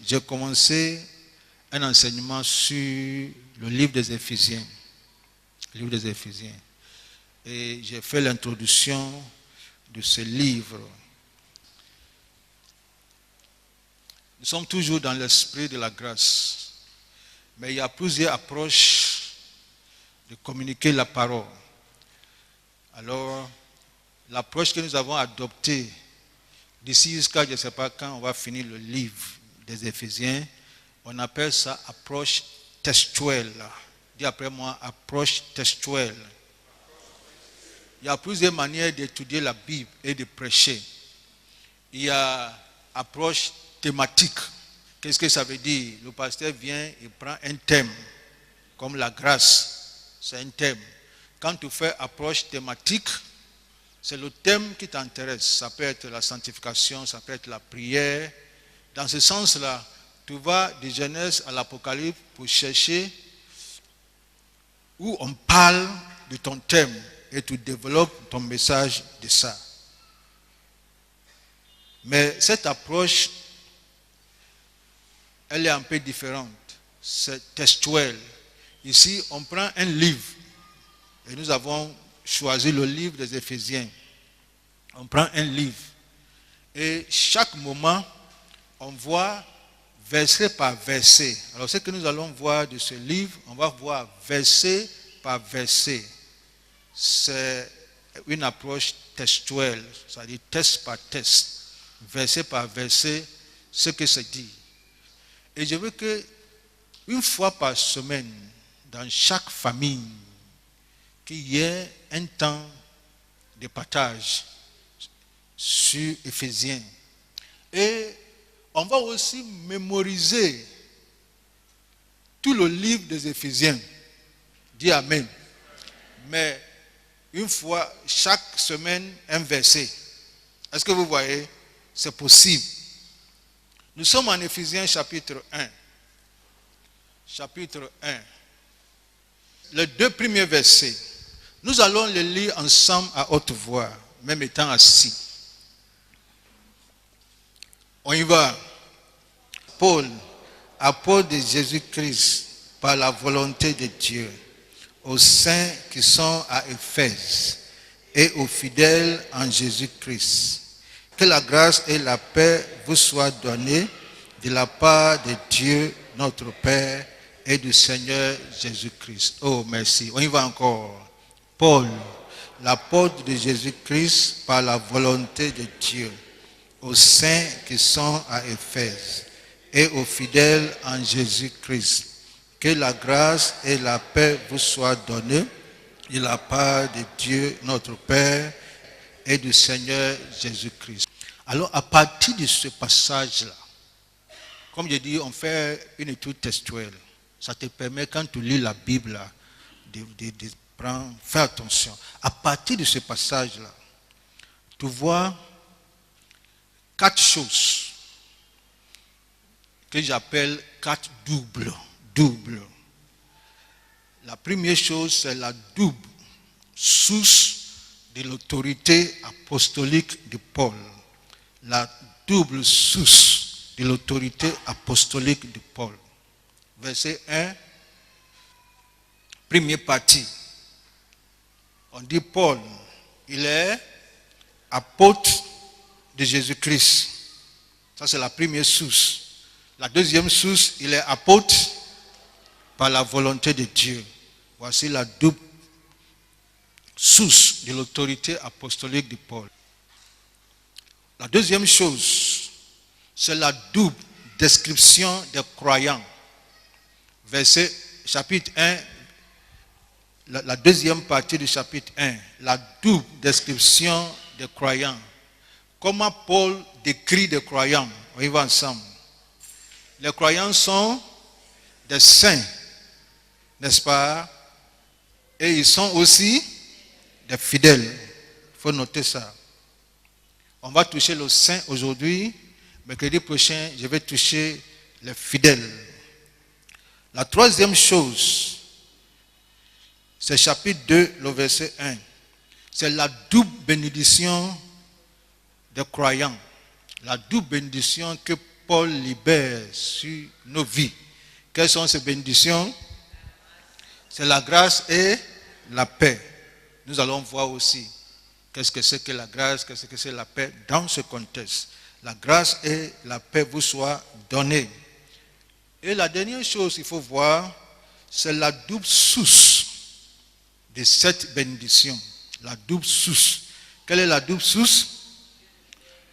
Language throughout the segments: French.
j'ai commencé un enseignement sur le livre des Éphésiens. Le livre des Éphésiens. Et j'ai fait l'introduction de ce livre. Nous sommes toujours dans l'esprit de la grâce. Mais il y a plusieurs approches de communiquer la parole. Alors, l'approche que nous avons adoptée, d'ici jusqu'à je ne sais pas quand on va finir le livre des Éphésiens, on appelle ça approche textuelle. Dis après moi, approche textuelle. Il y a plusieurs manières d'étudier la Bible et de prêcher. Il y a approche thématique. Qu'est-ce que ça veut dire? Le pasteur vient et prend un thème, comme la grâce. C'est un thème. Quand tu fais approche thématique, c'est le thème qui t'intéresse. Ça peut être la sanctification, ça peut être la prière. Dans ce sens-là, tu vas de Genèse à l'Apocalypse pour chercher où on parle de ton thème et tu développes ton message de ça. Mais cette approche, elle est un peu différente. C'est textuel. Ici, on prend un livre et nous avons choisi le livre des Éphésiens. On prend un livre et chaque moment, on voit verset par verset. Alors, ce que nous allons voir de ce livre, on va voir verset par verset. C'est une approche textuelle, c'est-à-dire texte par texte, verset par verset, ce que c'est dit. Et je veux que, une fois par semaine, dans chaque famille, qu'il y ait un temps de partage sur Éphésiens. Et on va aussi mémoriser tout le livre des Éphésiens. Dis Amen. Mais une fois, chaque semaine, un verset. Est-ce que vous voyez? C'est possible. Nous sommes en Éphésiens chapitre 1. Chapitre 1. Les deux premiers versets. Nous allons les lire ensemble à haute voix, même étant assis. On y va. Paul, apôtre de Jésus-Christ, par la volonté de Dieu, aux saints qui sont à Éphèse et aux fidèles en Jésus-Christ. Que la grâce et la paix vous soient données de la part de Dieu, notre Père, et du Seigneur Jésus-Christ. Oh, merci. On y va encore. Paul, l'apôtre de Jésus-Christ, par la volonté de Dieu, aux saints qui sont à Éphèse et aux fidèles en Jésus-Christ. Que la grâce et la paix vous soient données de la part de Dieu, notre Père, et du Seigneur Jésus-Christ. Alors, à partir de ce passage-là, comme je dis, on fait une étude textuelle. Ça te permet, quand tu lis la Bible, là, de prendre, faire attention. À partir de ce passage-là, tu vois 4 choses que j'appelle 4 doubles. La première chose, c'est la double source de l'autorité apostolique de Paul. La double source de l'autorité apostolique de Paul. Verset 1, première partie. On dit Paul, il est apôtre de Jésus-Christ. Ça, c'est la première source. La deuxième source, il est apôtre par la volonté de Dieu. Voici la double source de l'autorité apostolique de Paul. La deuxième chose, c'est la double description des croyants. Verset, chapitre 1, la deuxième partie du chapitre 1, la double description des croyants. Comment Paul décrit des croyants? On y va ensemble. Les croyants sont des saints, n'est-ce pas? Et ils sont aussi des fidèles. Il faut noter ça. On va toucher le saint aujourd'hui. Mercredi prochain, je vais toucher les fidèles. La troisième chose, c'est chapitre 2, le verset 1. C'est la double bénédiction des croyants. La double bénédiction que Paul libère sur nos vies. Quelles sont ces bénédictions? C'est la grâce et la paix. Nous allons voir aussi qu'est-ce que c'est que la grâce, qu'est-ce que c'est la paix dans ce contexte. La grâce et la paix vous soient données. Et la dernière chose qu'il faut voir, c'est la double source de cette bénédiction. La double source. Quelle est la double source?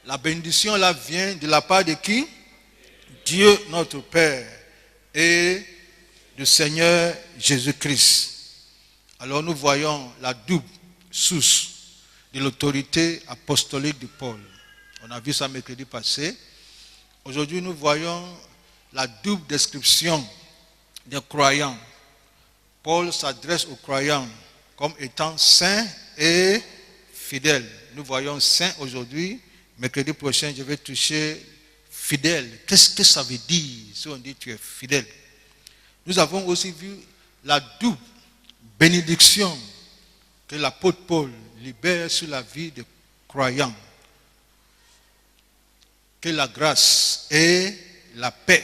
La bénédiction là vient de la part de qui? Dieu notre Père et du Seigneur Jésus-Christ. Alors nous voyons la double source de l'autorité apostolique de Paul. On a vu ça mercredi passé. Aujourd'hui nous voyons la double description des croyants. Paul s'adresse aux croyants comme étant saints et fidèles. Nous voyons saints aujourd'hui. Mercredi prochain, je vais toucher fidèle. Qu'est-ce que ça veut dire si on dit tu es fidèle? Nous avons aussi vu la double bénédiction que l'apôtre Paul libère sur la vie des croyants. Que la grâce et la paix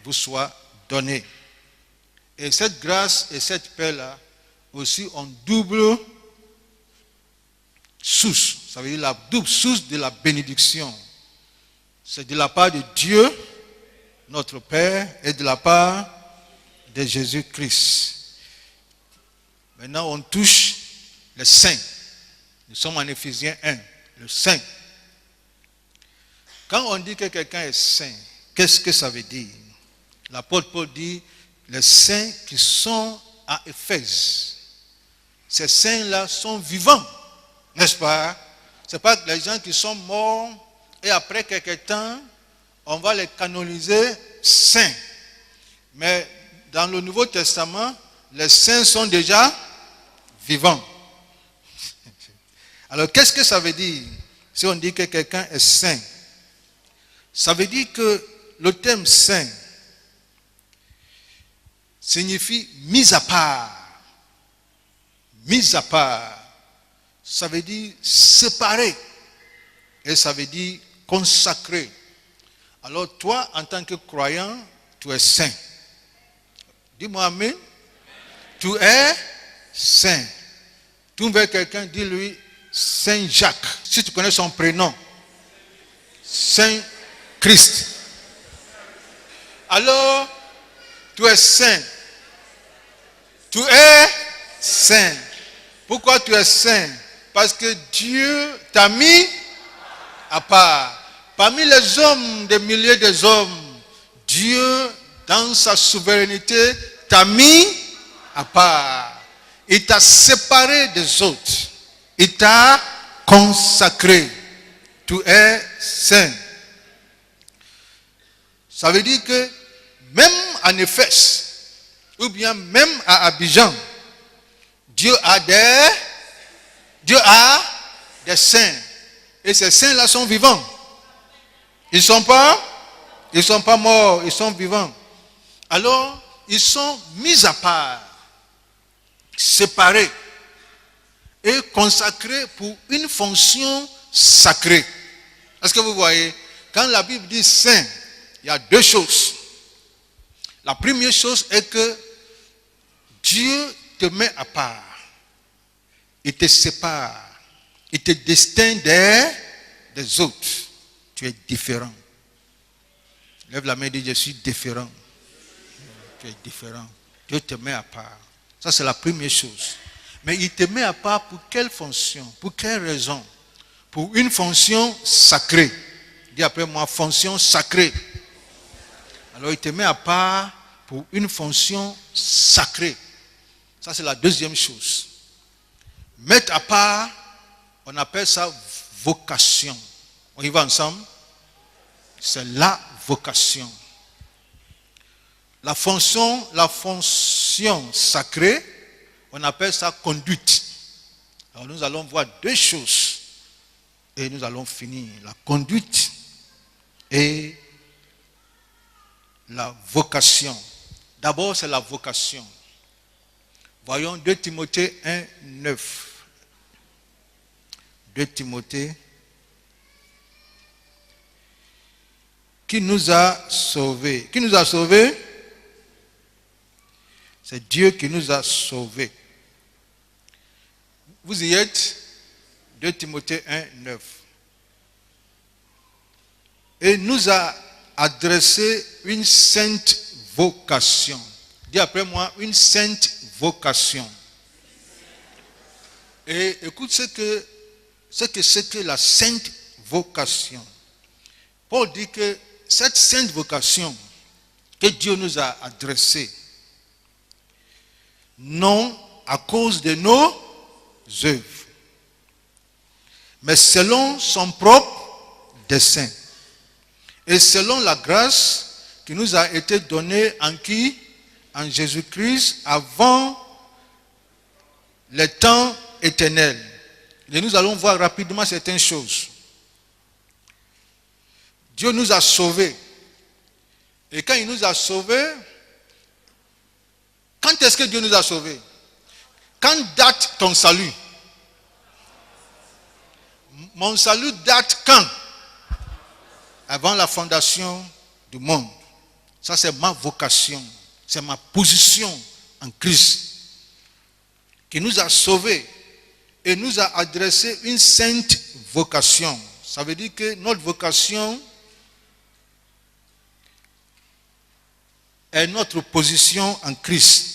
vous soient données. Et cette grâce et cette paix-là aussi ont double source. Ça veut dire la double source de la bénédiction. C'est de la part de Dieu, notre Père, et de la part de Jésus-Christ. Maintenant, on touche les saints. Nous sommes en Éphésiens 1, le saint. Quand on dit que quelqu'un est saint, qu'est-ce que ça veut dire? L'apôtre Paul dit, les saints qui sont à Éphèse, ces saints-là sont vivants, n'est-ce pas? Ce n'est pas les gens qui sont morts et après quelque temps, on va les canoniser saints. Mais dans le Nouveau Testament, les saints sont déjà vivants. Alors, qu'est-ce que ça veut dire si on dit que quelqu'un est saint? Ça veut dire que le terme saint signifie mis à part. Mis à part. Ça veut dire séparé. Et ça veut dire consacré. Alors toi, en tant que croyant, tu es saint. Dis-moi amen. Tu es saint. Tu veux quelqu'un, dis-lui Saint Jacques. Si tu connais son prénom. Saint Christ. Alors, tu es saint. Tu es saint. Pourquoi tu es saint? Parce que Dieu t'a mis à part. Parmi les hommes, des milliers d'hommes, Dieu, dans sa souveraineté, t'a mis à part. Il t'a séparé des autres. Il t'a consacré. Tu es saint. Ça veut dire que même en Éphèse, ou bien même à Abidjan, Dieu a des saints. Et ces saints-là sont vivants. Ils ne sont pas morts, ils sont vivants. Alors, ils sont mis à part, séparés et consacrés pour une fonction sacrée. Est-ce que vous voyez? Quand la Bible dit saint, il y a deux choses. La première chose est que Dieu te met à part. Il te sépare. Il te distingue des autres. Tu es différent. Lève la main et dis, je suis différent. Tu es différent. Dieu te met à part. Ça, c'est la première chose. Mais il te met à part pour quelle fonction? Pour quelle raison? Pour une fonction sacrée. Dis après moi, fonction sacrée. Alors, il te met à part pour une fonction sacrée. Ça, c'est la deuxième chose. Mettre à part, on appelle ça vocation. On y va ensemble? C'est la vocation. La fonction sacrée, on appelle ça conduite. Alors nous allons voir deux choses et nous allons finir. La conduite et la vocation. D'abord, c'est la vocation. Voyons 2 Timothée 1, 9. 2 Timothée qui nous a sauvés. Qui nous a sauvés? C'est Dieu qui nous a sauvés. Vous y êtes? 2 Timothée 1, 9. Et nous a adressé une sainte vocation. Dis après moi, une sainte vocation. Et écoute ce que c'est la sainte vocation. Paul dit que cette sainte vocation que Dieu nous a adressée, non à cause de nos œuvres, mais selon son propre dessein et selon la grâce qui nous a été donnée en qui? En Jésus-Christ, avant les temps éternels. Et nous allons voir rapidement certaines choses. Dieu nous a sauvés. Et quand il nous a sauvés, quand est-ce que Dieu nous a sauvés? Quand date ton salut? Mon salut date quand? Avant la fondation du monde. Ça, c'est ma vocation. C'est ma position en Christ. Qui nous a sauvés et nous a adressé une sainte vocation. Ça veut dire que notre vocation est notre position en Christ.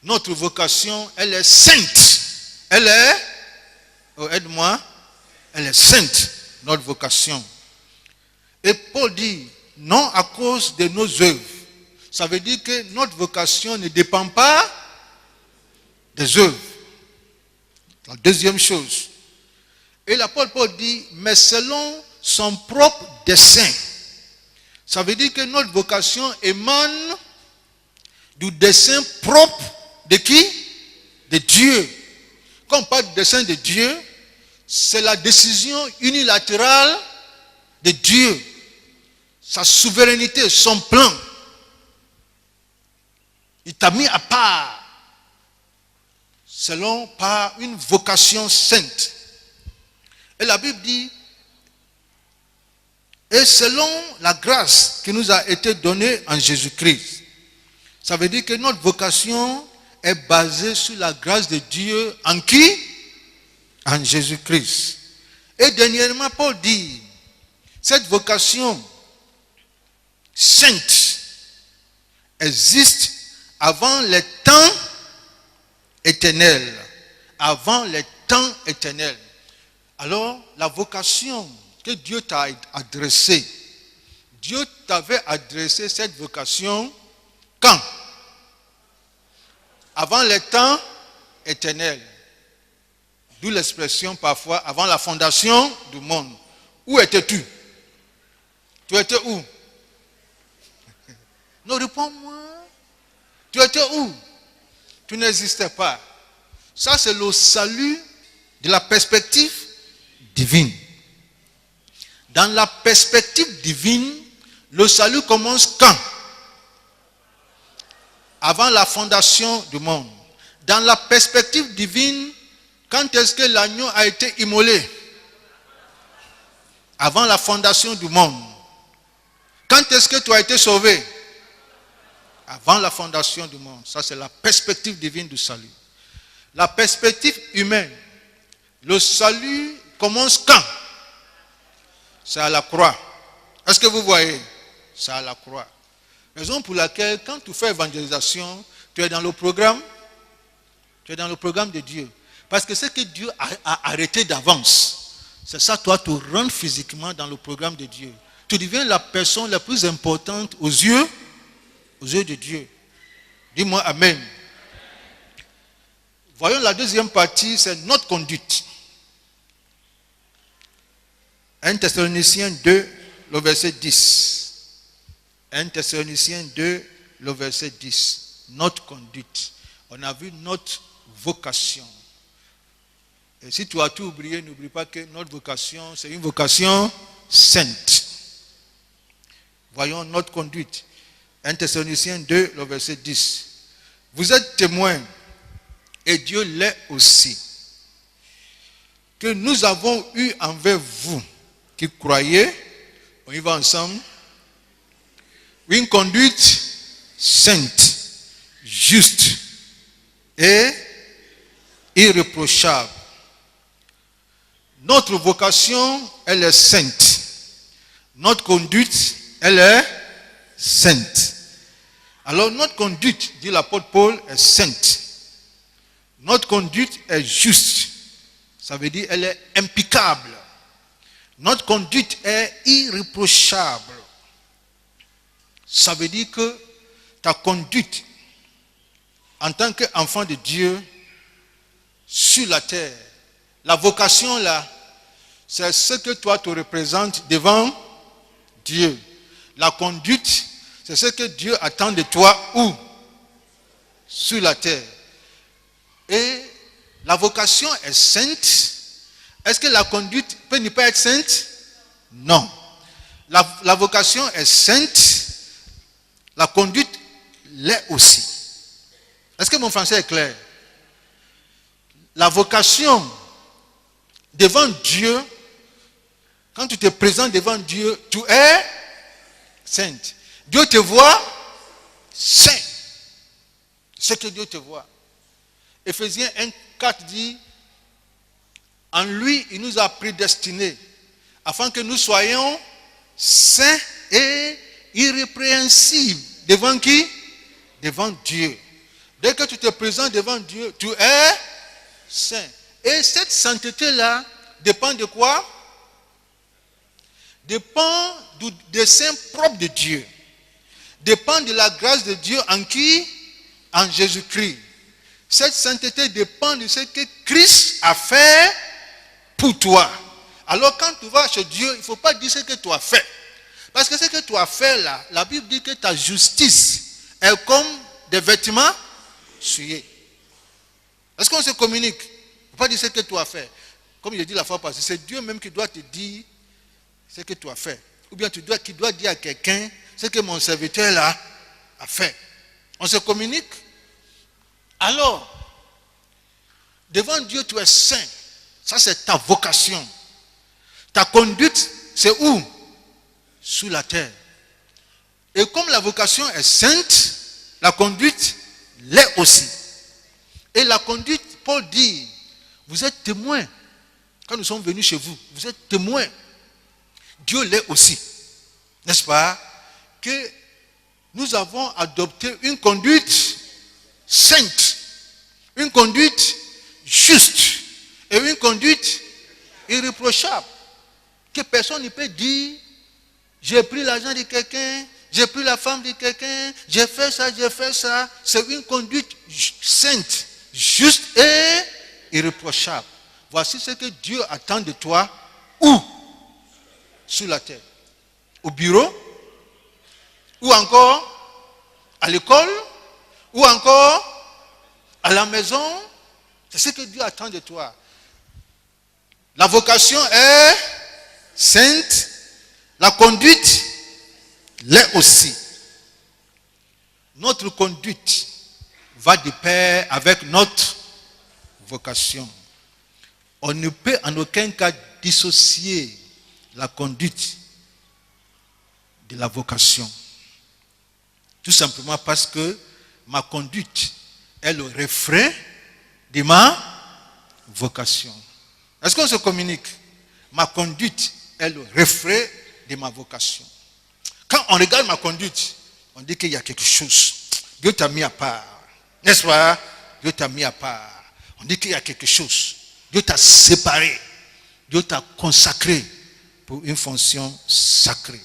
Notre vocation, elle est sainte. Elle est, oh, aide-moi, elle est sainte, notre vocation. Et Paul dit, non à cause de nos œuvres. Ça veut dire que notre vocation ne dépend pas des œuvres. La deuxième chose. Et l'apôtre Paul dit, mais selon son propre dessein. Ça veut dire que notre vocation émane du dessein propre de qui? De Dieu. Quand on parle du dessein de Dieu, c'est la décision unilatérale de Dieu. Sa souveraineté, son plan. Il t'a mis à part. Selon par une vocation sainte. Et la Bible dit, et selon la grâce qui nous a été donnée en Jésus-Christ. Ça veut dire que notre vocation est basée sur la grâce de Dieu en qui? En Jésus-Christ. Et dernièrement, Paul dit, cette vocation sainte existe avant les temps éternels. Avant les temps éternels. Alors, la vocation que Dieu t'a adressée, Dieu t'avait adressé cette vocation quand? Avant les temps éternels. D'où l'expression parfois, avant la fondation du monde. Où étais-tu? Tu étais où? Non, réponds-moi. Tu étais où? Tu n'existais pas. Ça, c'est le salut de la perspective divine. Dans la perspective divine, le salut commence quand? Avant la fondation du monde. Dans la perspective divine, quand est-ce que l'agneau a été immolé? Avant la fondation du monde. Quand est-ce que tu as été sauvé? Avant la fondation du monde. Ça, c'est la perspective divine du salut. La perspective humaine. Le salut commence quand? C'est à la croix. Est-ce que vous voyez? C'est à la croix. Raison pour laquelle, quand tu fais évangélisation, tu es dans le programme. Tu es dans le programme de Dieu. Parce que ce que Dieu a arrêté d'avance, c'est ça, toi, te rendre physiquement dans le programme de Dieu. Tu deviens la personne la plus importante aux yeux de Dieu. Dis-moi Amen. Voyons la deuxième partie, c'est notre conduite. 1 Thessaloniciens 2, le verset 10. 1 Thessaloniciens 2, le verset 10. Notre conduite. On a vu notre vocation. Et si tu as tout oublié, n'oublie pas que notre vocation, c'est une vocation sainte. Voyons notre conduite. 1 Thessaloniciens 2, le verset 10. Vous êtes témoins, et Dieu l'est aussi, que nous avons eu envers vous qui croyez, on y va ensemble, Une conduite sainte, juste et irréprochable. Notre vocation, elle est sainte. Notre conduite, elle est sainte. Alors notre conduite, dit l'apôtre Paul, est sainte. Notre conduite est juste. Ça veut dire elle est impeccable. Notre conduite est irréprochable. Ça veut dire que ta conduite en tant qu'enfant de Dieu sur la terre, la vocation là, c'est ce que toi te représentes devant Dieu. La conduite, c'est ce que Dieu attend de toi où? Sur la terre. Et la vocation est sainte. Est-ce que la conduite peut ne pas être sainte? Non. La vocation est sainte. La conduite l'est aussi. Est-ce que mon français est clair? La vocation devant Dieu, quand tu te présentes devant Dieu, tu es sainte. Dieu te voit saint. C'est que Dieu te voit. Éphésiens 1:4 dit, en lui, il nous a prédestinés afin que nous soyons saints et irrépréhensibles. Devant qui? Devant Dieu. Dès que tu te présentes devant Dieu, tu es saint. Et cette sainteté-là dépend de quoi? Dépend du dessein propre de Dieu. Dépend de la grâce de Dieu en qui? En Jésus-Christ. Cette sainteté dépend de ce que Christ a fait pour toi. Alors quand tu vas chez Dieu, il ne faut pas dire ce que tu as fait. Parce que ce que tu as fait là, la Bible dit que ta justice est comme des vêtements souillés. Est-ce qu'on se communique? Il ne faut pas dire ce que tu as fait. Comme je l'ai dit la fois passée, c'est Dieu même qui doit te dire ce que tu as fait. Ou bien qui doit dire à quelqu'un ce que mon serviteur là a fait. On se communique? Alors, devant Dieu, tu es saint. Ça, c'est ta vocation. Ta conduite, c'est où? Sous la terre. Et comme la vocation est sainte, la conduite l'est aussi. Et la conduite, Paul dit, vous êtes témoins. Quand nous sommes venus chez vous, vous êtes témoins. Dieu l'est aussi. N'est-ce pas? Que nous avons adopté une conduite sainte, une conduite juste et une conduite irréprochable. Que personne ne peut dire, j'ai pris l'argent de quelqu'un, j'ai pris la femme de quelqu'un, j'ai fait ça, j'ai fait ça. C'est une conduite sainte, juste et irréprochable. Voici ce que Dieu attend de toi. Où? Sur la terre. Au bureau? Ou encore à l'école? Ou encore à la maison? C'est ce que Dieu attend de toi. La vocation est sainte. La conduite l'est aussi. Notre conduite va de pair avec notre vocation. On ne peut en aucun cas dissocier la conduite de la vocation. Tout simplement parce que ma conduite est le reflet de ma vocation. Est-ce qu'on se communique? Ma conduite est le reflet de ma vocation. Quand on regarde ma conduite, on dit qu'il y a quelque chose. Dieu t'a mis à part. N'est-ce pas? Dieu t'a mis à part. On dit qu'il y a quelque chose. Dieu t'a séparé. Dieu t'a consacré pour une fonction sacrée.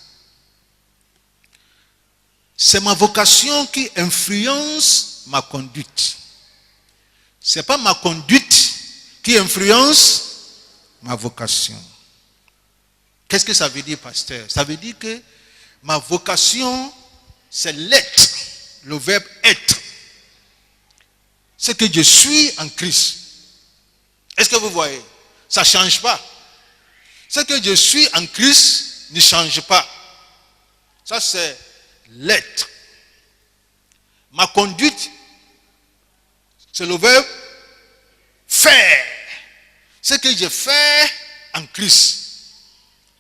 C'est ma vocation qui influence ma conduite. Ce n'est pas ma conduite qui influence ma vocation. Qu'est-ce que ça veut dire, pasteur? Ça veut dire que ma vocation, c'est l'être, le verbe être. C'est que je suis en Christ. Est-ce que vous voyez? Ça ne change pas. Ce que je suis en Christ ne change pas. Ça, c'est l'être. Ma conduite, c'est le verbe faire. Ce que je fais en Christ.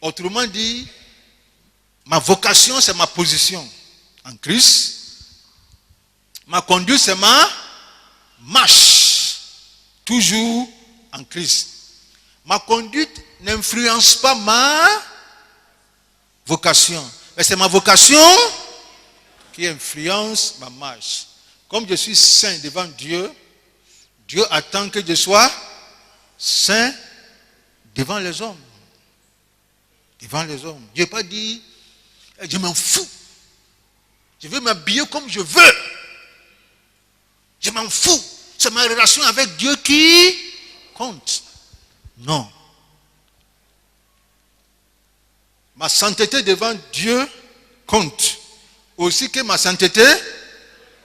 Autrement dit, ma vocation, c'est ma position. en Christ. Ma conduite, c'est ma marche, toujours en Christ. Ma conduite n'influence pas ma vocation, mais c'est ma vocation qui influence ma marche. Comme je suis saint devant Dieu, Dieu attend que je sois saint devant les hommes. Devant les hommes. Dieu n'a pas dit, je m'en fous. Je veux m'habiller comme je veux. Je m'en fous. C'est ma relation avec Dieu qui compte. Non. Ma sainteté devant Dieu compte. Aussi que ma sainteté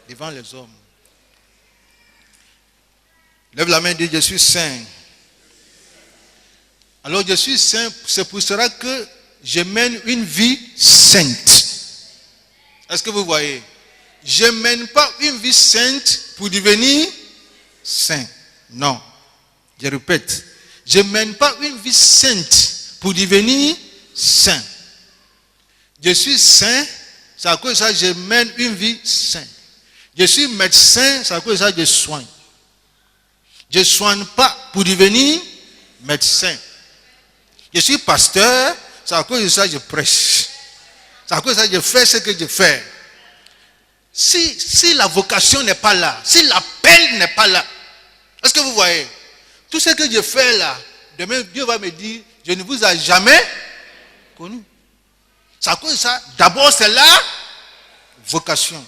devant les hommes. Lève la main et dis, je suis saint. Alors je suis saint, c'est pour cela que je mène une vie sainte. Est-ce que vous voyez? Je ne mène pas une vie sainte pour devenir saint. Non. Je répète. Je ne mène pas une vie sainte pour devenir saint. Je suis saint, c'est à cause de ça que je mène une vie sainte. Je suis médecin, c'est à cause de ça que je soigne. Je ne soigne pas pour devenir médecin. Je suis pasteur, c'est à cause de ça que je prêche. C'est à cause de ça que je fais ce que je fais. Si la vocation n'est pas là, si l'appel n'est pas là, est-ce que vous voyez? Tout ce que je fais là, demain Dieu va me dire, je ne vous ai jamais connu. C'est à cause de ça, d'abord c'est la vocation.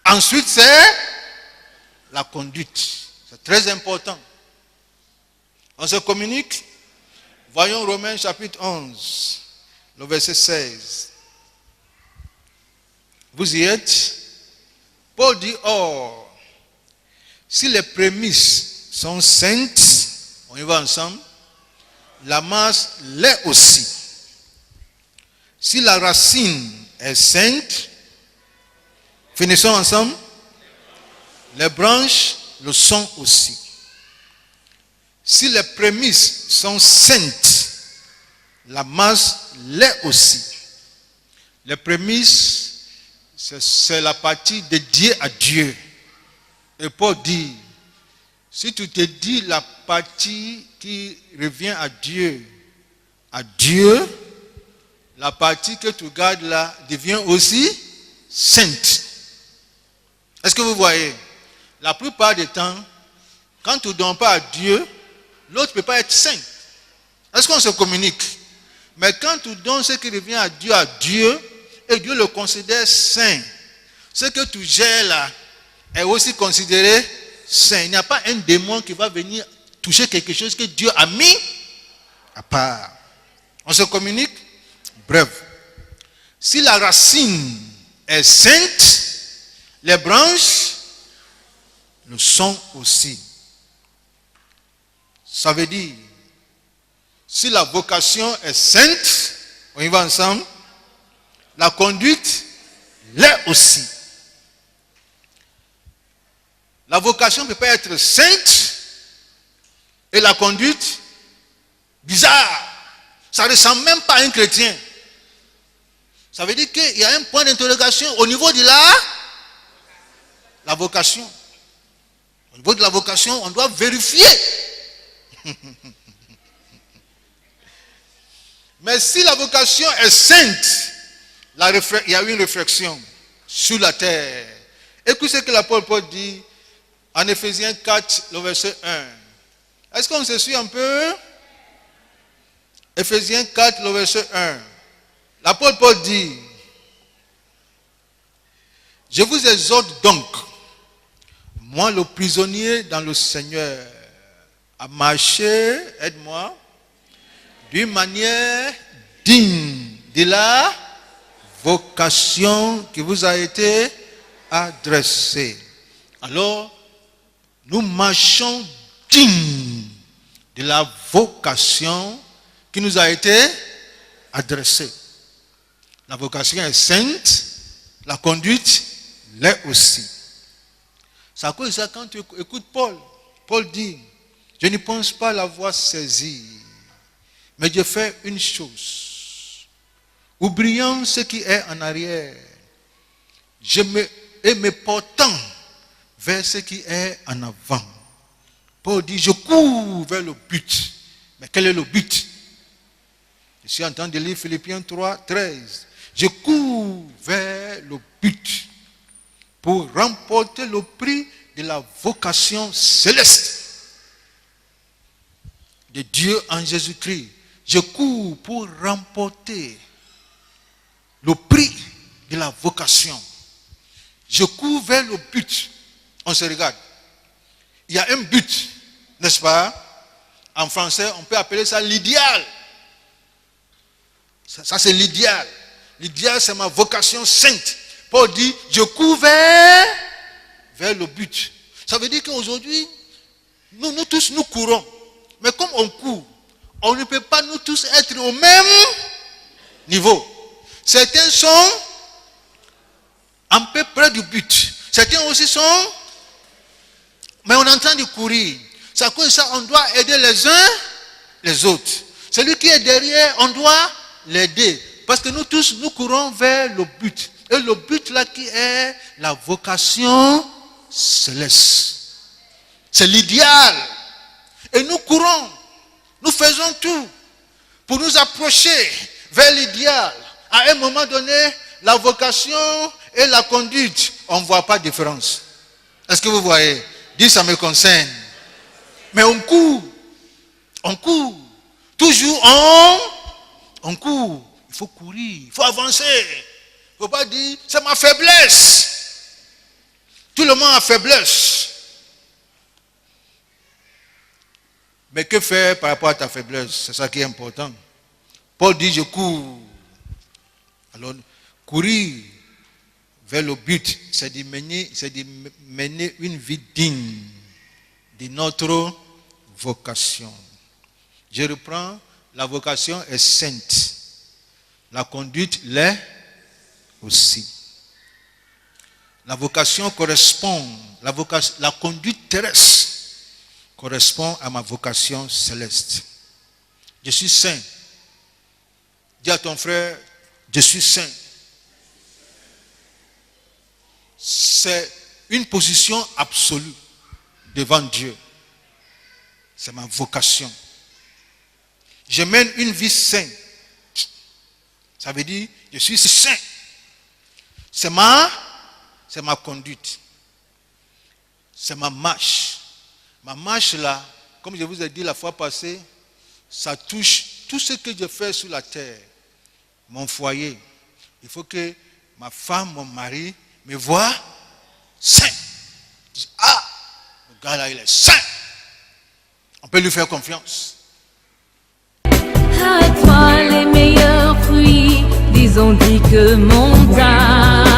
Ensuite c'est la conduite. C'est très important. On se communique. Voyons Romains chapitre 11, le verset 16. Vous y êtes? Paul dit, or, si les prémices sont saintes, on y va ensemble, la masse l'est aussi. Si la racine est sainte, finissons ensemble, les branches le sont aussi. Si les prémices sont saintes, la masse l'est aussi. Les prémices, c'est la partie dédiée à Dieu. Et Paul dit, si tu te dis la partie qui revient à Dieu, la partie que tu gardes là devient aussi sainte. Est-ce que vous voyez? La plupart du temps, quand tu ne donnes pas à Dieu, l'autre ne peut pas être saint. Est-ce qu'on se communique? Mais quand tu donnes ce qui revient à Dieu, et Dieu le considère saint, ce que tu gères là est aussi considéré saint. Il n'y a pas un démon qui va venir toucher quelque chose que Dieu a mis à part. On se communique? Bref. Si la racine est sainte, les branches le sont aussi. Ça veut dire, si la vocation est sainte, on y va ensemble, la conduite l'est aussi. La vocation ne peut pas être sainte et la conduite bizarre. Ça ne ressemble même pas à un chrétien. Ça veut dire qu'il y a un point d'interrogation au niveau de la vocation. Au niveau de la vocation, on doit vérifier. Mais si la vocation est sainte, il y a une réflexion sur la terre. Écoutez ce que l'apôtre Paul dit en Éphésiens 4, le verset 1. Est-ce qu'on se suit un peu? Éphésiens 4, le verset 1. L'apôtre Paul dit, je vous exhorte donc, moi le prisonnier dans le Seigneur, à marcher, aide-moi, d'une manière digne de la vocation qui vous a été adressée. Alors, nous marchons digne de la vocation qui nous a été adressée. La vocation est sainte, la conduite l'est aussi. C'est à cause de ça, quand tu écoutes Paul, Paul dit, je ne pense pas l'avoir saisi, mais je fais une chose. Oubliant ce qui est en arrière et me portant vers ce qui est en avant. Paul dit, je cours vers le but. Mais quel est le but? Je suis en train de lire Philippiens 3, 13. Je cours vers le but pour remporter le prix de la vocation céleste de Dieu en Jésus-Christ. Je cours pour remporter le prix de la vocation. Je cours vers le but. On se regarde. Il y a un but, n'est-ce pas? En français, on peut appeler ça l'idéal. Ça c'est l'idéal. L'idéal, c'est ma vocation sainte. Paul dit, je cours vers le but. Ça veut dire qu'aujourd'hui, nous tous, nous courons. Mais comme on court, on ne peut pas nous tous être au même niveau. Certains sont un peu près du but. Certains aussi sont... Mais on est en train de courir. C'est à cause de ça on doit aider les uns les autres. Celui qui est derrière, on doit l'aider. Parce que nous tous, nous courons vers le but. Et le but là qui est la vocation céleste. C'est l'idéal. Et nous courons. Nous faisons tout pour nous approcher vers l'idéal. À un moment donné, la vocation et la conduite, on ne voit pas de différence. Est-ce que vous voyez? Dis, ça me concerne. Mais on court. On court. Toujours on court. Il faut courir. Il faut avancer. Il ne faut pas dire, c'est ma faiblesse. Tout le monde a faiblesse. Mais que faire par rapport à ta faiblesse? C'est ça qui est important. Paul dit, je cours. Alors, courir vers le but, c'est de mener une vie digne de notre vocation. Je reprends, la vocation est sainte. La conduite l'est aussi. La vocation correspond, la conduite terrestre correspond à ma vocation céleste. Je suis saint. Dis à ton frère, je suis saint. C'est une position absolue devant Dieu. C'est ma vocation. Je mène une vie sainte. Ça veut dire, je suis saint. C'est ma conduite. C'est ma marche. Ma marche là, comme je vous ai dit la fois passée, ça touche tout ce que je fais sur la terre. Mon foyer. Il faut que ma femme, mon mari me voient saint. Ah, le gars là, il est saint. On peut lui faire confiance. À toi les meilleurs fruits, disons dit que montagne.